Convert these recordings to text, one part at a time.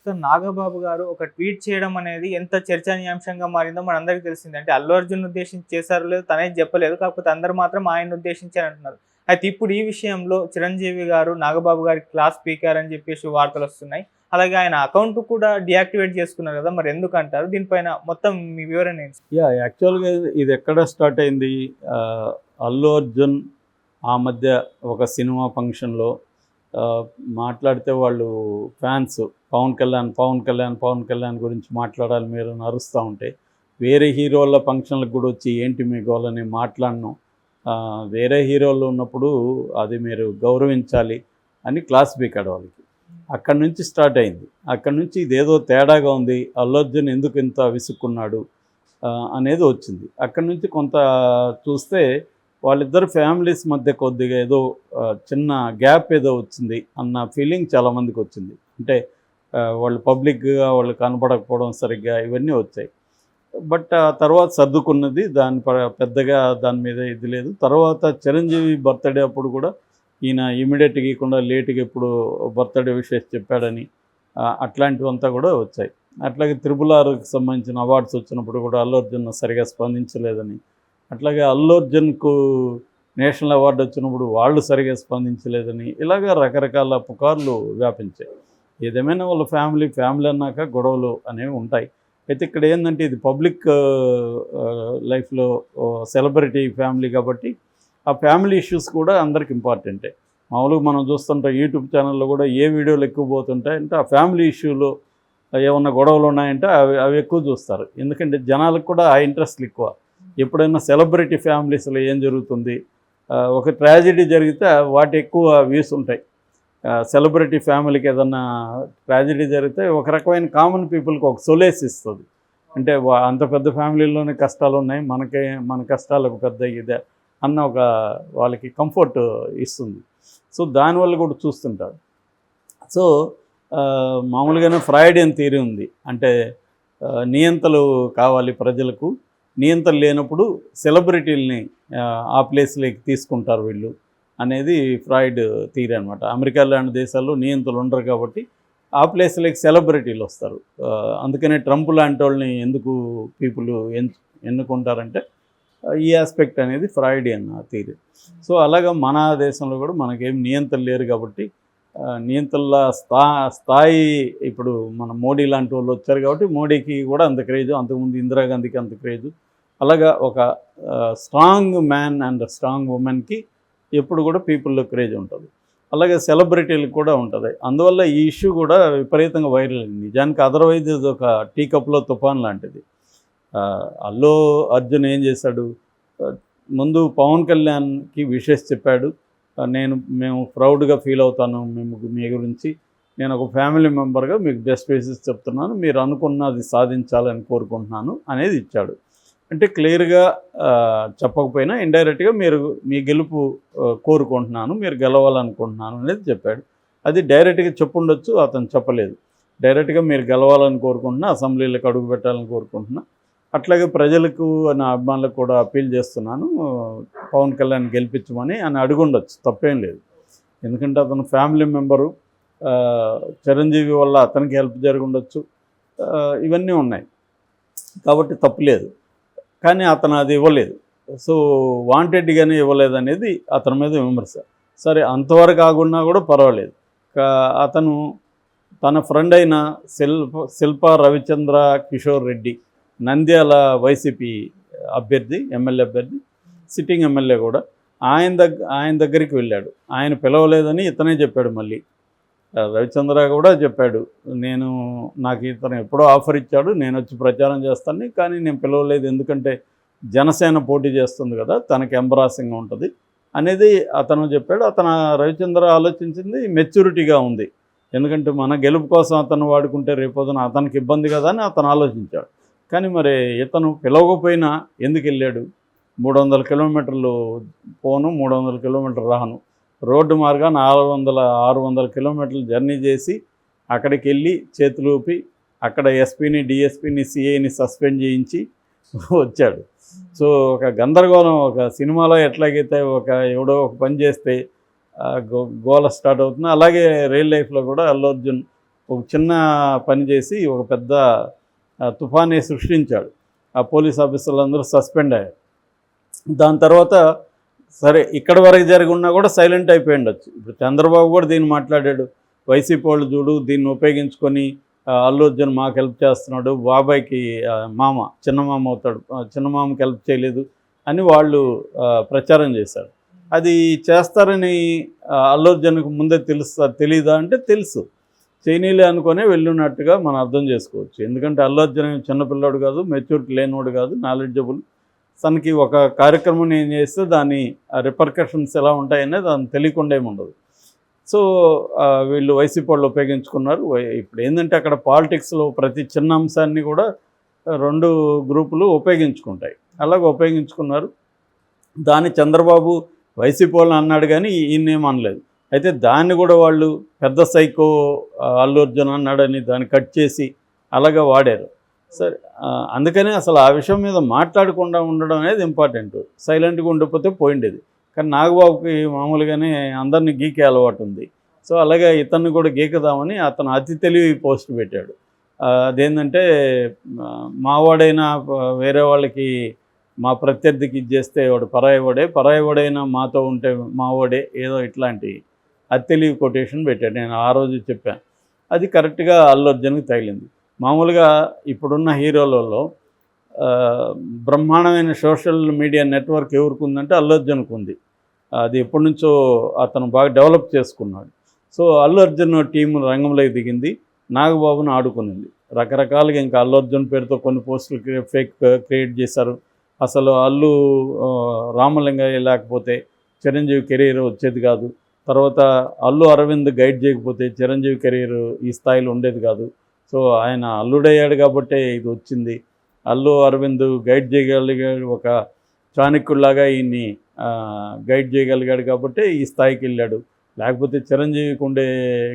So, Nagababu గారు ఒక tweet చేయడం అనేది ఎంత చర్చనీయాంశంగా మారిందో మనందరికీ తెలిసిందే. అంటే అల్లు అర్జున్‌ని ఉద్దేశించి చేశారో లేదో తనేం చెప్పలేదు. కాకపోతే అందరూ మాత్రం ఆయన్ని ఉద్దేశించే అంటున్నారు. అయితే ఇప్పుడు ఈ విషయంలో చిరంజీవి గారు నాగబాబు గారికి క్లాస్ పీకారని చెప్పేసి వార్తలొస్తున్నాయి. అలాగే ఆయన అకౌంట్ కూడా డీయాక్టివేట్ చేసుకున్నారు కదా! మరి ఎందుకంటారు? దీనిపైన మొత్తం మీ వివరణ ఏంటి? యాక్చువల్‌గా ఇది ఎక్కడ స్టార్ట్ అయింది? ఆహ్, అల్లు అర్జున్ ఆ మధ్య ఒక సినిమా ఫంక్షన్‌లో ఆహ్, మాట్లాడితే వాళ్ళు ఫ్యాన్స్ పవన్ కళ్యాణ్, పవన్ కళ్యాణ్, పవన్ కళ్యాణ్ గురించి మాట్లాడాలి మీరు అని అరుస్తా ఉంటే, వేరే హీరోల ఫంక్షన్‌లకు కూడా వచ్చి ఏంటి మీ గోల నేను మాట్లాడను. వేరే హీరోలు ఉన్నప్పుడు అది మీరు గౌరవించాలి అని క్లాస్ పీకాడు వాళ్ళకి. అక్కడి నుంచి స్టార్ట్ అయింది. అక్కడి నుంచి ఇదేదో తేడాగా ఉంది. అల్లు అర్జున్ ఎందుకు ఇంత విసుక్కున్నాడు అనేది వచ్చింది. అక్కడి నుంచి కొంత చూస్తే వాళ్ళిద్దరు ఫ్యామిలీస్ మధ్య కొద్దిగా ఏదో చిన్న గ్యాప్ ఏదో వచ్చింది అన్న ఫీలింగ్ చాలామందికి వచ్చింది. అంటే వాళ్ళు పబ్లిక్గా వాళ్ళు కనపడకపోవడం సరిగ్గా ఇవన్నీ వచ్చాయి. బట్ ఆ తర్వాత సర్దుకున్నది. పెద్దగా దాని మీద ఇది లేదు. తర్వాత చిరంజీవి బర్త్డే అప్పుడు కూడా ఈయన ఇమీడియట్గా ఇవ్వకుండా లేటుగా ఎప్పుడు బర్త్డే విషెస్ చెప్పాడని అట్లాంటివంతా కూడా వచ్చాయి. అట్లాగే RRRకి సంబంధించిన అవార్డ్స్ వచ్చినప్పుడు కూడా అల్లు అర్జున్ సరిగా స్పందించలేదని, అట్లాగే అల్లు అర్జున్కు నేషనల్ అవార్డు వచ్చినప్పుడు వాళ్ళు సరిగా స్పందించలేదని, ఇలాగ రకరకాల పుకార్లు వ్యాపించాయి. ఏదేమైనా వాళ్ళ ఫ్యామిలీ అన్నాక గొడవలు అనేవి ఉంటాయి. అయితే ఇక్కడ ఏంటంటే ఇది పబ్లిక్ లైఫ్లో సెలబ్రిటీ ఫ్యామిలీ కాబట్టి ఆ ఫ్యామిలీ ఇష్యూస్ కూడా అందరికి ఇంపార్టెంటే. మామూలుగా మనం చూస్తుంటాం యూట్యూబ్ ఛానల్లో కూడా ఏ వీడియోలు ఎక్కువ పోతుంటాయంటే ఆ ఫ్యామిలీ ఇష్యూలో ఏమన్నా గొడవలు ఉన్నాయంటే అవి ఎక్కువ చూస్తారు. ఎందుకంటే జనాలకు కూడా ఆ ఇంట్రెస్ట్లు ఎక్కువ. ఎప్పుడైనా సెలబ్రిటీ ఫ్యామిలీస్లో ఏం జరుగుతుంది, ఒక ట్రాజెడీ జరిగితే వాటి ఎక్కువ వ్యూస్ ఉంటాయి. సెలబ్రిటీ ఫ్యామిలీకి ఏదన్నా ట్రాజెడీ జరిగితే ఒక రకమైన కామన్ పీపుల్కి ఒక సొలేస్ ఇస్తుంది. అంటే అంత పెద్ద ఫ్యామిలీలోనే కష్టాలు ఉన్నాయి, మన కష్టాలకు పెద్ద ఇదే అన్న ఒక వాళ్ళకి కంఫర్ట్ ఇస్తుంది. సో దానివల్ల కూడా చూస్తుంటారు. సో మామూలుగానే ఫ్రాయిడియన్ థియరీ ఉంది. అంటే నియంతలు కావాలి ప్రజలకు, నియంతలు లేనప్పుడు సెలబ్రిటీలని ఆ ప్లేస్లోకి తీసుకుంటారు వీళ్ళు అనేది ఫ్రాయిడ్ థియరీ అనమాట. అమెరికా లాంటి దేశాల్లో నియంతలు ఉండరు కాబట్టి ఆ ప్లేస్లోకి సెలబ్రిటీలు వస్తారు. అందుకనే ట్రంప్ లాంటి వాళ్ళని ఎందుకు పీపుల్ ఎన్నుకుంటారంటే ఈ ఆస్పెక్ట్ అనేది ఫ్రాయిడియన్ థియరీ. సో అలాగా మన దేశంలో కూడా మనకేం నియంతలు లేరు కాబట్టి నియంతల స్థాయి ఇప్పుడు మన మోడీ లాంటి వాళ్ళు వచ్చారు కాబట్టి మోడీకి కూడా అంత క్రేజు, అంతకుముందు ఇందిరాగాంధీకి అంత క్రేజు. అలాగా ఒక స్ట్రాంగ్ మ్యాన్ అండ్ స్ట్రాంగ్ ఉమెన్కి ఎప్పుడు కూడా పీపుల్లో క్రేజ్ ఉంటుంది. అలాగే సెలబ్రిటీలకు కూడా ఉంటుంది. అందువల్ల ఈ ఇష్యూ కూడా విపరీతంగా వైరల్ అయింది. నిజానికి అదర్వైజ్ ఇది ఒక టీ కప్లో తుఫాన్ లాంటిది. అల్లు అర్జున్ ఏం చేశాడు, ముందు పవన్ కళ్యాణ్కి విషెస్ చెప్పాడు. మేము ప్రౌడ్గా ఫీల్ అవుతాను మీ గురించి, నేను ఒక ఫ్యామిలీ మెంబర్గా మీకు బెస్ట్ విషెస్ చెప్తున్నాను, మీరు అనుకున్నది సాధించాలని కోరుకుంటున్నాను అనేది ఇచ్చాడు. అంటే క్లియర్గా చెప్పకపోయినా ఇండైరెక్ట్గా మీ గెలుపు కోరుకుంటున్నాను, మీరు గెలవాలనుకుంటున్నాను అనేది చెప్పాడు. అది డైరెక్ట్గా చెప్పుండొచ్చు, అతను చెప్పలేదు. డైరెక్ట్గా మీరు గెలవాలని కోరుకుంటున్నా, అసెంబ్లీలకు అడుగు పెట్టాలని కోరుకుంటున్నా, అట్లాగే ప్రజలకు నా అభిమానులకు కూడా అప్పీల్ చేస్తున్నాను, పవన్ కళ్యాణ్ గెలిపించమని అని అడుగుండొచ్చు, తప్పేం లేదు. ఎందుకంటే అతను ఫ్యామిలీ మెంబరు, చిరంజీవి వల్ల అతనికి హెల్ప్ జరుగుండొచ్చు, ఇవన్నీ ఉన్నాయి కాబట్టి తప్పులేదు. కానీ అతను అది ఇవ్వలేదు. సో వాంటెడ్గానే ఇవ్వలేదు అనేది అతని మీద విమర్శ. సరే అంతవరకు కాకుండా కూడా పర్వాలేదు. అతను తన ఫ్రెండ్ అయిన శిల్పా రవిచంద్ర కిషోర్ రెడ్డి, నంద్యాల వైసీపీ అభ్యర్థి, ఎమ్మెల్యే అభ్యర్థి, సిట్టింగ్ ఎమ్మెల్యే కూడా, ఆయన దగ్గరికి వెళ్ళాడు. ఆయన పిలవలేదని ఇతనే చెప్పాడు. మళ్ళీ రవిచంద్ర కూడా చెప్పాడు, నాకు ఇతను ఎప్పుడో ఆఫర్ ఇచ్చాడు, నేను వచ్చి ప్రచారం చేస్తాను, కానీ నేను పిలవలేదు, ఎందుకంటే జనసేన పోటీ చేస్తుంది కదా, తనకి ఎంబరాసింగ్గా ఉంటుంది అనేది అతను చెప్పాడు. రవిచంద్ర ఆలోచించింది మెచ్యూరిటీగా ఉంది. ఎందుకంటే మన గెలుపు కోసం అతను వాడుకుంటే రేపొద్దున అతనికి ఇబ్బంది కదా అని అతను ఆలోచించాడు. కానీ మరి ఇతను పిలవకపోయినా ఎందుకు వెళ్ళాడు? 300 కిలోమీటర్లు పోను, 300 కిలోమీటర్లు రాను, రోడ్డు మార్గాన్ని 600 కిలోమీటర్లు జర్నీ చేసి అక్కడికి వెళ్ళి చేతులు ఊపి అక్కడ ఎస్పీని, డిఎస్పీని, సిఐని సస్పెండ్ చేయించి వచ్చాడు. సో ఒక గందరగోళం. ఒక సినిమాలో ఎట్లాగైతే ఎవడో ఒక పని చేస్తే గోల స్టార్ట్ అవుతుంది, అలాగే రియల్ లైఫ్లో కూడా అల్లు అర్జున్ ఒక చిన్న పని చేసి ఒక పెద్ద తుఫానే సృష్టించాడు. ఆ పోలీస్ ఆఫీసర్లందరూ సస్పెండ్ అయ్యారు. దాని తర్వాత సరే ఇక్కడి వరకు జరిగి ఉన్నా కూడా సైలెంట్ అయిపోయి ఉండొచ్చు. ఇప్పుడు చంద్రబాబు కూడా దీన్ని మాట్లాడాడు. వైసీపీ వాళ్ళు చూడు దీన్ని ఉపయోగించుకొని అల్లు అర్జున్ మాకు హెల్ప్ చేస్తున్నాడు, బాబాయ్కి మామ చిన్న మామ అవుతాడు, చిన్న మామకి హెల్ప్ చేయలేదు అని వాళ్ళు ప్రచారం చేశారు. అది చేస్తారని అల్లు అర్జున్కి ముందే తెలీదా అంటే తెలుసు. చైనీలే అనుకునే వెళ్ళున్నట్టుగా మనం అర్థం చేసుకోవచ్చు. ఎందుకంటే అల్లు అర్జున్ చిన్నపిల్లాడు కాదు, మెచ్యూరిటీ లేనివాడు కాదు, నాలెడ్జబుల్. తనకి ఒక కార్యక్రమం ఏం చేస్తే దాని రిపర్కషన్స్ ఎలా ఉంటాయనే దాన్ని తెలియకుండా ఏమి ఉండదు. సో వీళ్ళు వైసీపీ వాళ్ళు ఉపయోగించుకున్నారు. ఇప్పుడు ఏంటంటే అక్కడ పాలిటిక్స్లో ప్రతి చిన్న అంశాన్ని కూడా రెండు గ్రూపులు ఉపయోగించుకుంటాయి. అలాగే ఉపయోగించుకున్నారు. దాన్ని చంద్రబాబు వైసీపీ వాళ్ళని అన్నాడు కానీ ఈయనేం అనలేదు. అయితే దాన్ని కూడా వాళ్ళు పెద్ద సైకో అల్లు అర్జున్ అన్నాడని దాన్ని కట్ చేసి అలాగా వాడారు. సరే అందుకని అసలు ఆ విషయం మీద మాట్లాడకుండా ఉండడం అనేది ఇంపార్టెంట్. సైలెంట్గా ఉండిపోతే పోయిండేది. కానీ నాగబాబుకి మామూలుగానే అందరినీ గీకే అలవాటు ఉంది. సో అలాగే ఇతన్ని కూడా గీకదామని అతను అతి తెలివి పోస్ట్ పెట్టాడు. అదేంటంటే మావాడైనా వేరే వాళ్ళకి మా ప్రత్యర్థికి ఇచ్చేస్తే వాడు పరాయవాడైనా మాతో ఉంటే మావాడే, ఏదో ఇట్లాంటి అతి తెలివి కొటేషన్ పెట్టాడు. నేను ఆ రోజు చెప్పాను. అది కరెక్ట్గా అల్లు అర్జున్కి తగిలింది. మామూలుగా ఇప్పుడున్న హీరోలలో బ్రహ్మాండమైన సోషల్ మీడియా నెట్వర్క్ ఎవరికి ఉందంటే అల్లు అర్జున్కి ఉంది. అది ఎప్పటి నుంచో అతను బాగా డెవలప్ చేసుకున్నాడు. సో అల్లు అర్జున్ టీం రంగంలోకి దిగింది, నాగబాబును ఆడుకునింది. రకరకాలుగా ఇంకా అల్లు అర్జున్ పేరుతో కొన్ని పోస్టులు ఫేక్ క్రియేట్ చేశారు. అసలు అల్లు రామలింగయ్య లేకపోతే చిరంజీవి కెరీర్ వచ్చేది కాదు. తర్వాత అల్లు అరవింద్ గైడ్ చేయకపోతే చిరంజీవి కెరీర్ ఈ స్థాయిలో ఉండేది కాదు. సో ఆయన అల్లుడయ్యాడు కాబట్టే ఇది వచ్చింది. అల్లు అరవింద్ గైడ్ చేయగలిగాడు, ఒక చాణక్యుల్లాగా ఈయన్ని గైడ్ చేయగలిగాడు కాబట్టి ఈ స్థాయికి వెళ్ళాడు. లేకపోతే చిరంజీవికి ఉండే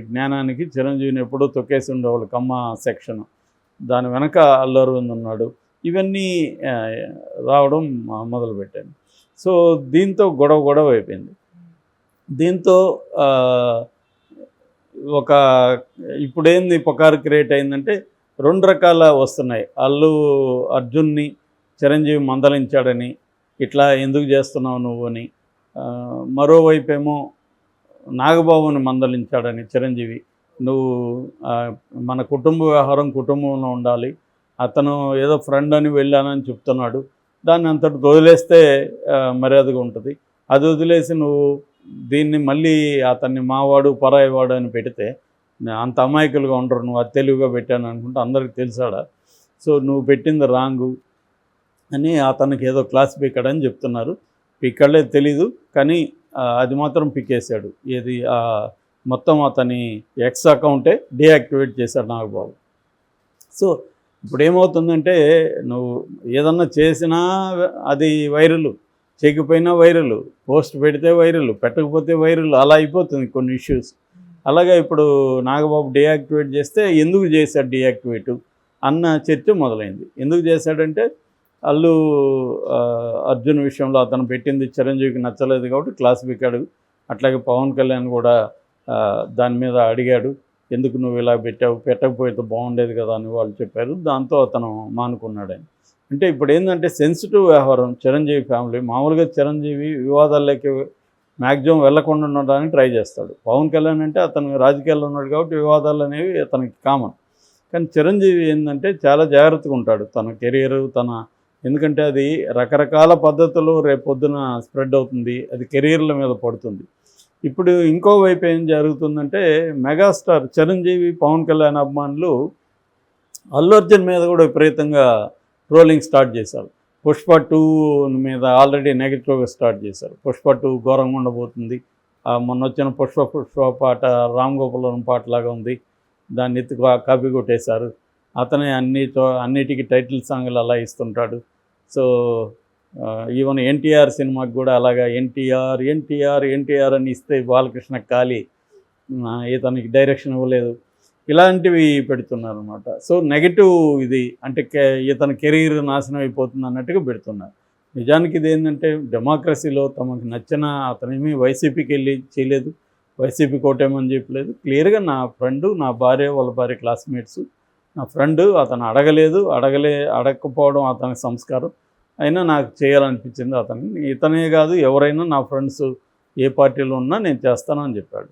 జ్ఞానానికి చిరంజీవిని ఎప్పుడో తొక్కేసి ఉండేవాళ్ళు కమ్మ సెక్షన్. దాని వెనక అల్లు అరవింద్ ఉన్నాడు. ఇవన్నీ రావడం మొదలుపెట్టాను. సో దీంతో గొడవ అయిపోయింది. దీంతో ఒక ఇప్పుడేంది పుకారు క్రియేట్ అయిందంటే రెండు రకాల వస్తున్నాయి. అల్లు అర్జున్ని చిరంజీవి మందలించాడని, ఇట్లా ఎందుకు చేస్తున్నావు నువ్వు అని. మరోవైపు ఏమో నాగబాబుని మందలించాడని చిరంజీవి, నువ్వు మన కుటుంబ వ్యవహారం కుటుంబంలో ఉండాలి, అతను ఏదో ఫ్రెండ్ అని వెళ్ళానని చెప్తున్నాడు, దాన్ని అంతటి వదిలేస్తే మర్యాదగా ఉంటుంది. అది వదిలేసి నువ్వు దీన్ని మళ్ళీ అతన్ని మావాడు పరాయివాడు అని పెడితే అంత అమాయకులుగా ఉండరు. నువ్వు అది తెలివిగా పెట్టాను అనుకుంటే అందరికి తెలిసాడా. సో నువ్వు పెట్టింది రాంగు అని అతనికి ఏదో క్లాస్ పిక్కడని చెప్తున్నారు. పిక్కడలేదు తెలీదు, కానీ అది మాత్రం పిక్కేశాడు. ఏది మొత్తం అతని ఎక్స్ అకౌంటే డీయాక్టివేట్ చేశాడు నాగబాబు. సో ఇప్పుడు ఏమవుతుందంటే నువ్వు ఏదన్నా చేసినా అది వైరల్, చేయకపోయినా వైరల్, పోస్ట్ పెడితే వైరల్, పెట్టకపోతే వైరల్, అలా అయిపోతుంది కొన్ని ఇష్యూస్. అలాగే ఇప్పుడు నాగబాబు డీయాక్టివేట్ చేస్తే ఎందుకు చేశాడు డీయాక్టివేటు అన్న చర్చ మొదలైంది. ఎందుకు చేశాడంటే అల్లు అర్జున్ విషయంలో అతను పెట్టింది చిరంజీవికి నచ్చలేదు కాబట్టి క్లాస్ పీకాడు. అట్లాగే పవన్ కళ్యాణ్ కూడా దాని మీద అడిగాడు, ఎందుకు నువ్వు ఇలా పెట్టావు, పెట్టకపోతే బాగుండేది కదా అని వాళ్ళు చెప్పారు. దాంతో అతను మానుకున్నాడని. అంటే ఇప్పుడు ఏంటంటే సెన్సిటివ్ వ్యవహారం చిరంజీవి ఫ్యామిలీ. మామూలుగా చిరంజీవి వివాదాల్లోకి మ్యాక్సిమం వెళ్లకుండా ఉండడానికి ట్రై చేస్తాడు. పవన్ కళ్యాణ్ అంటే అతను రాజకీయాల్లో ఉన్నాడు కాబట్టి వివాదాలు అనేవి అతనికి కామన్. కానీ చిరంజీవి ఏంటంటే చాలా జాగ్రత్తగా ఉంటాడు తన కెరీర్, ఎందుకంటే అది రకరకాల పద్ధతులు రేపొద్దున స్ప్రెడ్ అవుతుంది, అది కెరీర్ల మీద పడుతుంది. ఇప్పుడు ఇంకో వైపు ఏం జరుగుతుందంటే మెగాస్టార్ చిరంజీవి పవన్ కళ్యాణ్ అభిమానులు అల్లు అర్జున్ మీద కూడా విపరీతంగా ట్రోలింగ్ స్టార్ట్ చేశారు. పుష్ప 2 మీద ఆల్రెడీ నెగిటివ్గా స్టార్ట్ చేశారు. పుష్ప 2 ఘోరంగా ఉండబోతుంది, మొన్న వచ్చిన పుష్ప పాట రామ్ గోపాల్ పాటలాగా ఉంది, దాన్ని ఎత్తి కాపీ కొట్టేశారు. అతనే అన్నిటికీ టైటిల్ సాంగ్లు అలా ఇస్తుంటాడు. సో ఈవెన్ ఎన్టీఆర్ సినిమాకి కూడా అలాగా ఎన్టీఆర్ అని ఇస్తే బాలకృష్ణ ఖాళీ, ఇతనికి డైరెక్షన్ ఇవ్వలేదు, ఇలాంటివి పెడుతున్నారు అనమాట. సో నెగిటివ్ ఇది అంటే ఇతని కెరీర్ నాశనం అయిపోతుంది అన్నట్టుగా పెడుతున్నారు. నిజానికి ఇది ఏంటంటే డెమోక్రసీలో తమకు నచ్చిన అతనేమీ వైసీపీకి వెళ్ళి చేయలేదు, వైసీపీ కోటేమని చెప్పలేదు. క్లియర్గా నా ఫ్రెండు, నా భార్య, వాళ్ళ భార్య క్లాస్మేట్స్, నా ఫ్రెండు, అతను అడగకపోవడం అతని సంస్కారం, అయినా నాకు చేయాలనిపించింది అతన్ని. ఇతనే కాదు ఎవరైనా నా ఫ్రెండ్స్ ఏ పార్టీలో ఉన్నా నేను చేస్తానని చెప్పాడు.